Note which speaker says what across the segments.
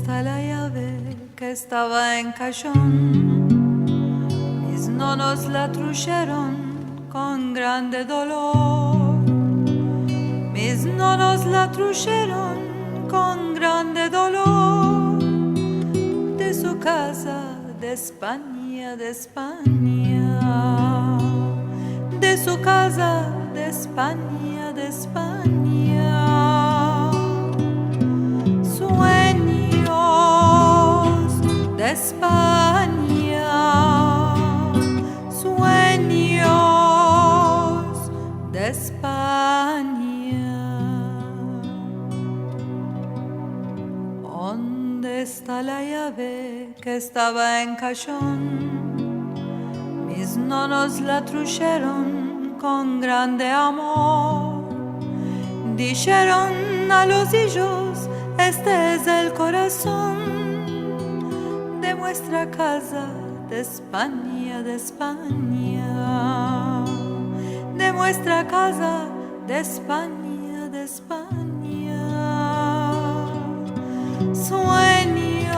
Speaker 1: está la llave que estaba en cajón? Mis nonos la trujeron con grande dolor. Mis nonos la trujeron con grande dolor de su casa de España, de España, de su casa de España, de España. Sueños de España, sueños de España. ¿Dónde está la llave que estaba en cajón? Mis nonos la trujeron con grande amor. Dijeron a los hijos, este es el corazón de nuestra casa de España, de España, de nuestra casa de España, de España. Sueños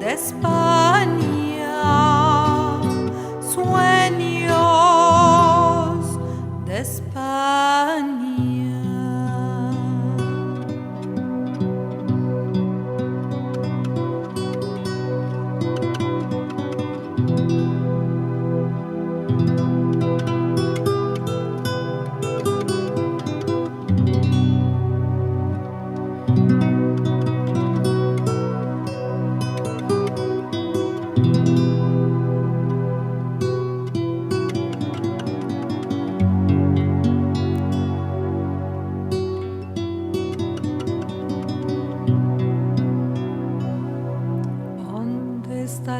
Speaker 1: de España, sueños de España.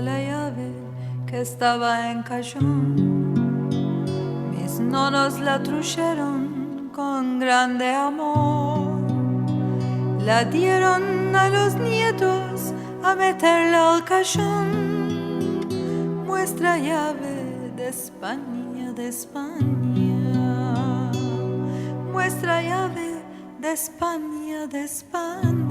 Speaker 1: La llave que estaba en cajón, mis nonos la trujeron con grande amor, la dieron a los nietos a meterla al cajón, nuestra llave de España, de España, nuestra llave de España, de España.